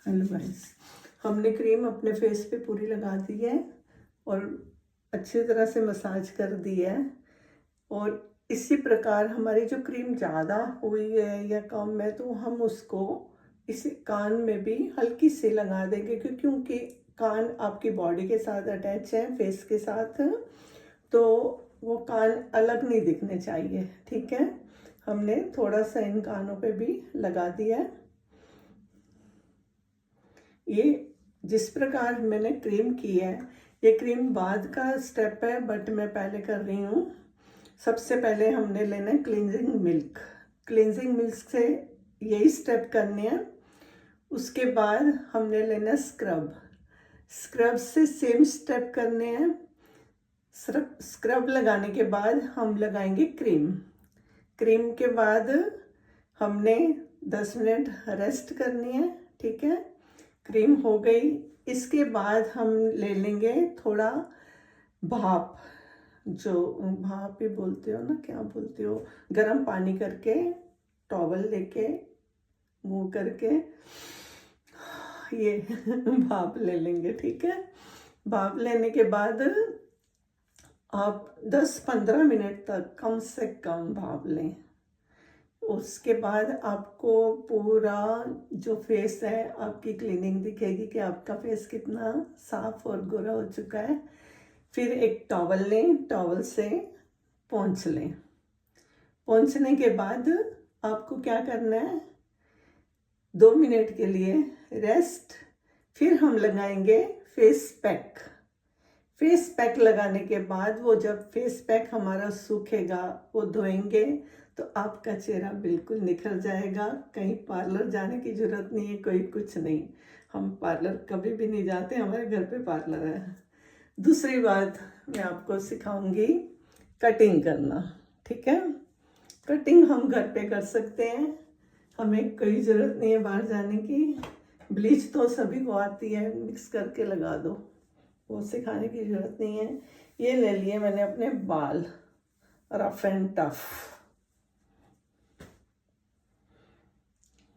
Hello guys, हमने cream अपने face पे पूरी लगा दी है और अच्छी तरह से मसाज कर दी है। और इसी प्रकार हमारी जो क्रीम ज़्यादा हुई है या कम है तो हम उसको इसी कान में भी हल्की सी लगा देंगे, क्योंकि कान आपकी बॉडी के साथ अटैच है, फेस के साथ, तो वो कान अलग नहीं दिखने चाहिए। ठीक है, हमने थोड़ा सा इन कानों पे भी लगा दिया है। ये जिस प्रकार मैंने क्रीम की है, ये क्रीम बाद का स्टेप है, बट मैं पहले कर रही हूँ। सबसे पहले हमने लेना है क्लींजिंग मिल्क। क्लींजिंग मिल्क से यही स्टेप करने हैं। उसके बाद हमने लेना है स्क्रब। स्क्रब से सेम स्टेप करने हैं। स्क्रब लगाने के बाद हम लगाएंगे क्रीम। क्रीम के बाद हमने 10 मिनट रेस्ट करनी है। ठीक है, क्रीम हो गई। इसके बाद हम ले लेंगे थोड़ा भाप, जो भाप ही बोलते हो ना, क्या बोलते हो, गर्म पानी करके टॉवल लेके मुंह करके ये भाप ले लेंगे। ठीक है, भाप लेने के बाद आप 10-15 मिनट तक कम से कम भाप लें। उसके बाद आपको पूरा जो फेस है आपकी क्लीनिंग दिखेगी कि आपका फेस कितना साफ और गोरा हो चुका है। फिर एक टॉवल लें, टॉवल से पोंछ लें। पोंछने के बाद आपको क्या करना है, 2 मिनट के लिए रेस्ट। फिर हम लगाएंगे फेस पैक। फेस पैक लगाने के बाद वो जब फेस पैक हमारा सूखेगा, वो धोएंगे तो आपका चेहरा बिल्कुल निखर जाएगा। कहीं पार्लर जाने की जरूरत नहीं है, कोई कुछ नहीं। हम पार्लर कभी भी नहीं जाते, हमारे घर पे पार्लर है। दूसरी बात मैं आपको सिखाऊंगी कटिंग करना। ठीक है, कटिंग हम घर पे कर सकते हैं, हमें कोई ज़रूरत नहीं है बाहर जाने की। ब्लीच तो सभी को आती है, मिक्स करके लगा दो, वो सिखाने की ज़रूरत नहीं है। ये ले लिए मैंने अपने बाल, रफ एंड टफ।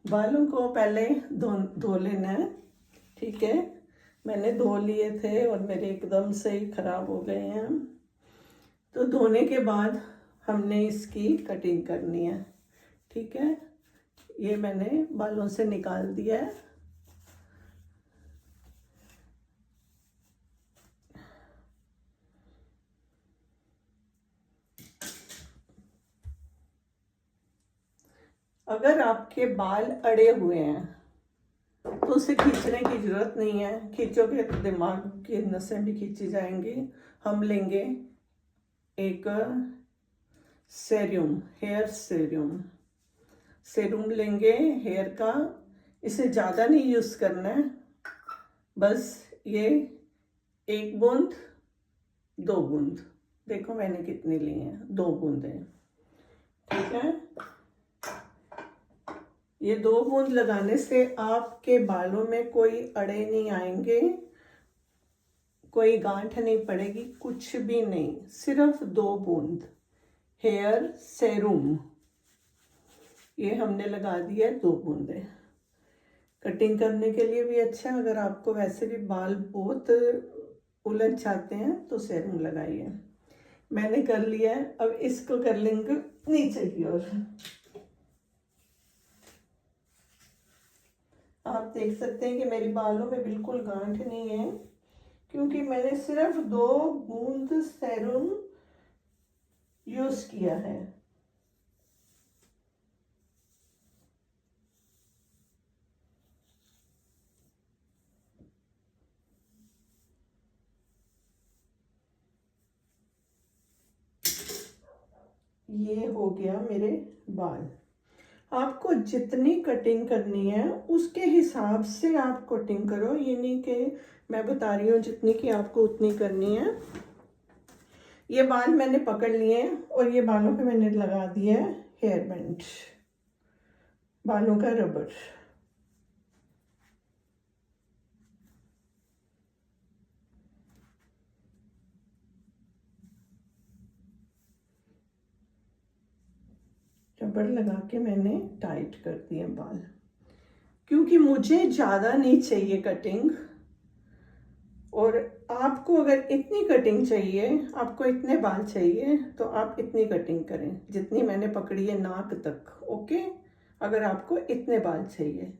बालों को पहले धो लेना है। ठीक है, मैंने धो लिए थे और मेरे एकदम से ही खराब हो गए हैं। तो धोने के बाद हमने इसकी कटिंग करनी है। ठीक है, ये मैंने बालों से निकाल दिया है। अगर आपके बाल अड़े हुए हैं तो उसे खींचने की जरूरत नहीं है, खींचोगे तो दिमाग की नसें भी खींची जाएंगी। हम लेंगे एक सेरूम, हेयर सेरूम। सेरूम लेंगे हेयर का। इसे ज़्यादा नहीं यूज़ करना है, बस ये 1 बूंद 2 बूंद, देखो मैंने कितनी ली हैं, 2 बूंदें। ठीक है, ये 2 बूंद लगाने से आपके बालों में कोई अड़े नहीं आएंगे, कोई गांठ नहीं पड़ेगी, कुछ भी नहीं। सिर्फ 2 बूंद हेयर सेरूम, ये हमने लगा दिया 2 बूंदे। कटिंग करने के लिए भी अच्छा, अगर आपको वैसे भी बाल बहुत उलझ जाते हैं तो सेरूम लगाइए। मैंने कर लिया है, अब इसको कर लेंगे नीचे की ओर। आप देख सकते हैं कि मेरी बालों में बिल्कुल गांठ नहीं है, क्योंकि मैंने सिर्फ 2 बूंद सेरूम यूज किया है। ये हो गया मेरे बाल। आपको जितनी कटिंग करनी है उसके हिसाब से आप कटिंग करो, ये नहीं कि मैं बता रही हूँ जितनी की आपको उतनी करनी है। ये बाल मैंने पकड़ लिए और ये बालों पे मैंने लगा दिया है हेयर बैंड, बालों का रबर। रबर लगा के मैंने टाइट कर दिए बाल, क्योंकि मुझे ज़्यादा नहीं चाहिए कटिंग, और आपको अगर इतनी कटिंग चाहिए, आपको इतने बाल चाहिए, तो आप इतनी कटिंग करें जितनी मैंने पकड़ी है नाक तक। ओके, अगर आपको इतने बाल चाहिए,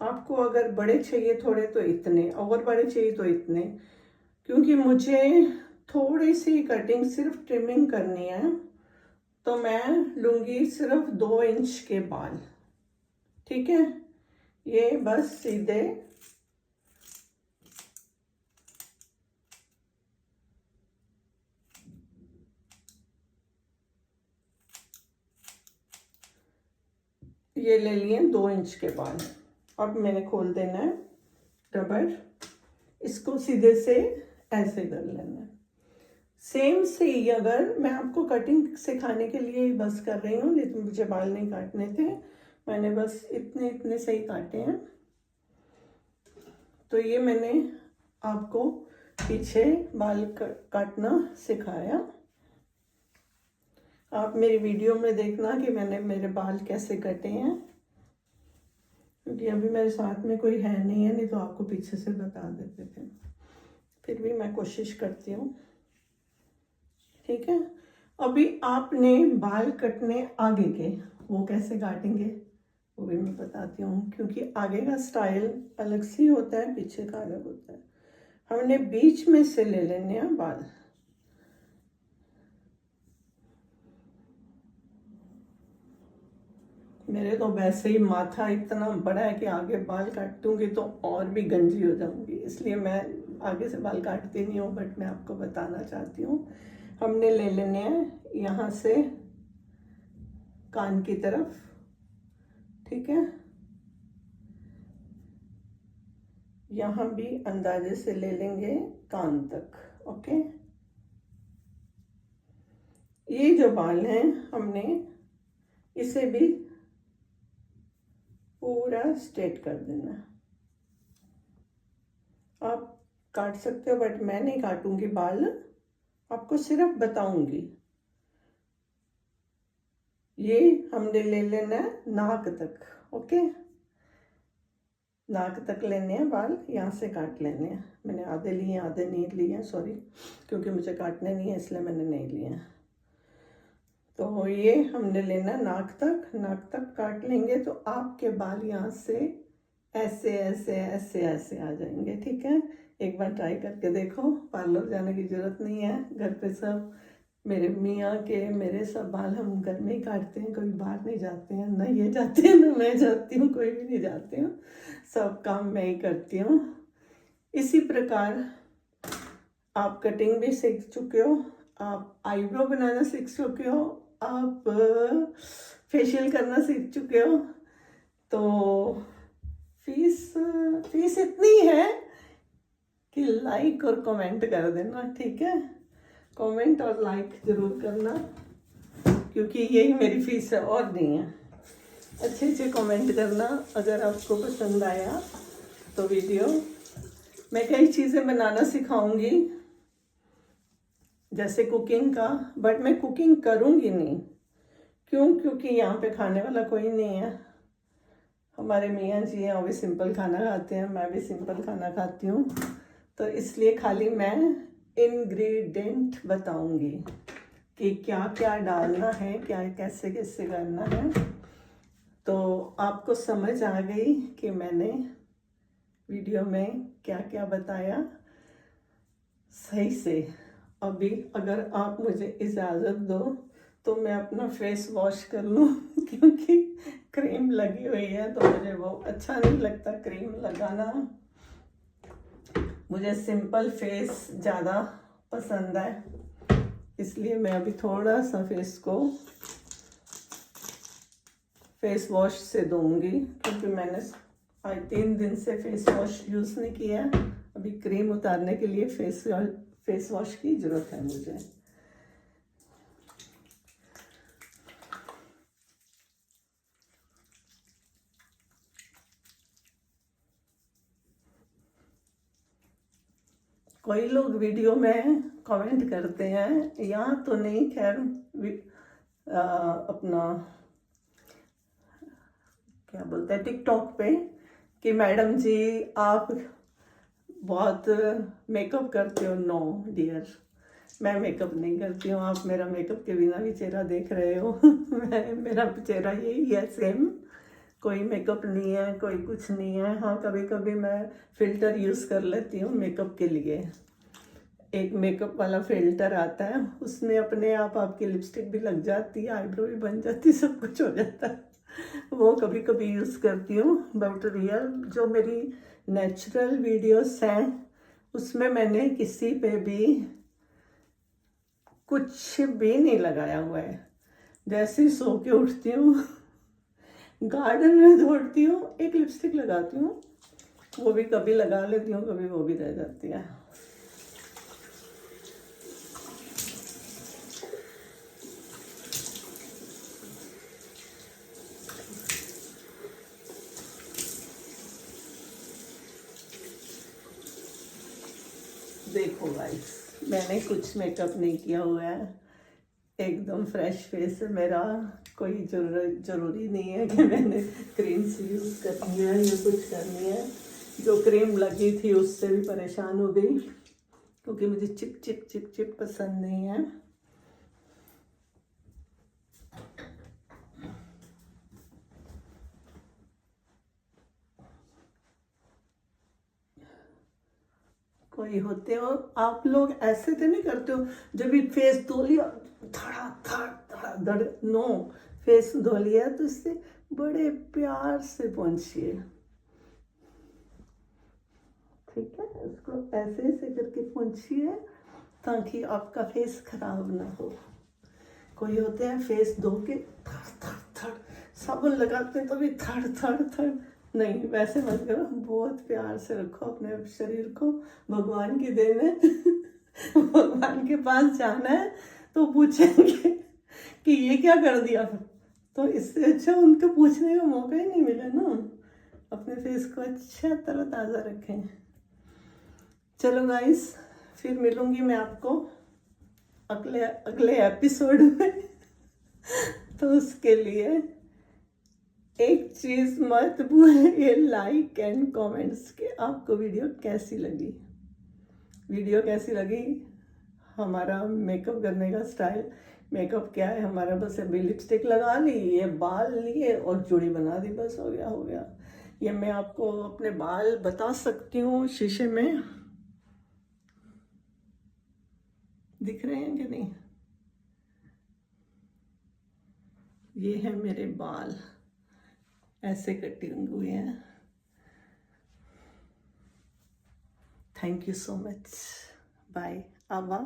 आपको अगर बड़े चाहिए थोड़े तो इतने, और बड़े चाहिए तो इतने, क्योंकि मुझे थोड़ी सी कटिंग सिर्फ ट्रिमिंग करनी है, तो मैं लूँगी सिर्फ 2 इंच के बाल। ठीक है, ये बस सीधे ये ले लिए 2 इंच के बाल। अब मैंने खोल देना है रबर, इसको सीधे से ऐसे कर लेना है। सेम से ही, अगर मैं आपको कटिंग सिखाने के लिए बस कर रही हूँ, लेकिन मुझे बाल नहीं काटने थे, मैंने बस इतने इतने से ही काटे हैं। तो ये मैंने आपको पीछे बाल काटना सिखाया। आप मेरी वीडियो में देखना कि मैंने मेरे बाल कैसे कटे हैं, क्योंकि अभी मेरे साथ में कोई है नहीं है, नहीं तो आपको पीछे से बता देते थे। फिर भी मैं कोशिश करती हूँ। ठीक है, अभी आपने बाल कटने आगे के, वो कैसे काटेंगे वो भी मैं बताती हूँ, क्योंकि आगे का स्टाइल अलग सी होता है, पीछे का अलग होता है। हमने बीच में से ले लेने हैं बाल। मेरे तो वैसे ही माथा इतना बड़ा है कि आगे बाल काटूंगी तो और भी गंजी हो जाऊंगी, इसलिए मैं आगे से बाल काटती नहीं हूँ, बट मैं आपको बताना चाहती हूँ। हमने ले लेने हैं यहाँ से कान की तरफ। ठीक है, यहाँ भी अंदाजे से ले लेंगे कान तक। ओके, ये जो बाल हैं हमने इसे भी पूरा स्ट्रेट कर देना। आप काट सकते हो, बट मैं नहीं काटूंगी बाल, आपको सिर्फ बताऊंगी। ये हमने ले लेना है नाक तक। ओके, नाक तक लेने हैं बाल, यहाँ से काट लेने हैं। मैंने आधे लिए, आधे नहीं लिए हैं, सॉरी, क्योंकि मुझे काटने नहीं है इसलिए मैंने नहीं लिए हैं। तो ये हमने लेना नाक तक, नाक तक काट लेंगे तो आपके बाल यहाँ से ऐसे ऐसे ऐसे ऐसे आ जाएंगे। ठीक है, एक बार ट्राई करके देखो, पार्लर जाने की ज़रूरत नहीं है। घर पे सब मेरे मियाँ के, मेरे सब बाल हम घर में ही काटते हैं, कोई बाहर नहीं जाते हैं, ना ये जाते हैं ना मैं जाती हूँ, कोई भी नहीं जाते हैं, सब काम मैं ही करती हूँ। इसी प्रकार आप कटिंग भी सीख चुके हो, आप आईब्रो बनाना सीख चुके हो, आप फेशियल करना सीख चुके हो, तो फीस इतनी है कि लाइक और कमेंट कर देना। ठीक है, कमेंट और लाइक ज़रूर करना, क्योंकि यही मेरी फीस है और नहीं है। अच्छे अच्छे कमेंट करना अगर आपको पसंद आया तो वीडियो। मैं कई चीज़ें बनाना सिखाऊंगी, जैसे कुकिंग का, बट मैं कुकिंग करूंगी नहीं। क्यों? क्योंकि यहाँ पे खाने वाला कोई नहीं है। हमारे मियाँ जी हैं, वो भी सिंपल खाना खाते हैं, मैं भी सिंपल खाना खाती हूँ, तो इसलिए खाली मैं इंग्रेडिएंट बताऊंगी कि क्या क्या डालना है, क्या कैसे कैसे करना है। तो आपको समझ आ गई कि मैंने वीडियो में क्या क्या बताया सही से। अभी अगर आप मुझे इजाज़त दो तो मैं अपना फेस वॉश कर लूँ, क्योंकि क्रीम लगी हुई है तो मुझे वो अच्छा नहीं लगता क्रीम लगाना। मुझे सिंपल फेस ज़्यादा पसंद है, इसलिए मैं अभी थोड़ा सा फेस को फेस वॉश से दूंगी, क्योंकि मैंने आज 3 दिन से फेस वॉश यूज़ नहीं किया। अभी क्रीम उतारने के लिए फेस वॉश की ज़रूरत है मुझे। कोई लोग वीडियो में कमेंट करते हैं, यहाँ तो नहीं, खैर अपना क्या बोलते हैं टिकटॉक पे, कि मैडम जी आप बहुत मेकअप करते हो। नो डियर, मैं मेकअप नहीं करती हूँ। आप मेरा मेकअप के बिना भी चेहरा देख रहे हो। मेरा चेहरा यही है सेम, कोई मेकअप नहीं है, कोई कुछ नहीं है। हाँ, कभी कभी मैं फ़िल्टर यूज़ कर लेती हूँ मेकअप के लिए। एक मेकअप वाला फ़िल्टर आता है, उसमें अपने आप आपकी लिपस्टिक भी लग जाती है, आईब्रो भी बन जाती है, सब कुछ हो जाता है। वो कभी कभी यूज़ करती हूँ। बट रियल जो मेरी नेचुरल वीडियोस हैं उसमें मैंने किसी पे भी कुछ भी नहीं लगाया हुआ है। जैसे ही सो के उठती हूँ, गार्डन में दौड़ती हूँ, एक लिपस्टिक लगाती हूँ, वो भी कभी लगा लेती हूँ, कभी वो भी रह जाती है। देखो गाइस, मैंने कुछ मेकअप नहीं किया हुआ है, एकदम फ्रेश फेस है मेरा। कोई ज़रूरी नहीं है कि मैंने क्रीम्स यूज़ करनी है या कुछ करनी है। जो क्रीम लगी थी उससे भी परेशान हो गई, क्योंकि मुझे चिप चिप चिप चिप पसंद नहीं है। कोई होते हो आप लोग ऐसे तो नहीं करते हो, जब भी फेस धो लिया धड़ा धड़ धड़ा धड़। नो, फेस धो लिया तो इससे बड़े प्यार से पोंछिए, ठीक है। उसको ऐसे ऐसे करके पोंछिए ताकि आपका फेस खराब ना हो। कोई होते हैं फेस धो के थड़ थड़ थड़ साबुन लगाते हैं तो भी थड़ थड़ थड़। नहीं, वैसे मत करो, बहुत प्यार से रखो अपने शरीर को, भगवान की देन है। भगवान के पास जाना है तो पूछेंगे कि ये क्या कर दिया, तो इससे अच्छा उनको पूछने का मौका ही नहीं मिला ना। अपने फेस को अच्छा तरोताज़ा रखें। चलो गाइस, फिर मिलूंगी मैं आपको अगले अगले एपिसोड में। तो उसके लिए एक चीज़ मत भूलिए, लाइक एंड कमेंट्स कि आपको वीडियो कैसी लगी। वीडियो कैसी लगी, हमारा मेकअप करने का स्टाइल। मेकअप क्या है हमारा, बस अभी लिपस्टिक लगा ली, ये बाल लिए और चूड़ी बना दी, बस हो गया हो गया। ये मैं आपको अपने बाल बता सकती हूँ, शीशे में दिख रहे हैं कि नहीं। ये है मेरे बाल, ऐसे कटिंग हुए हैं। Thank you so much, bye. आवा।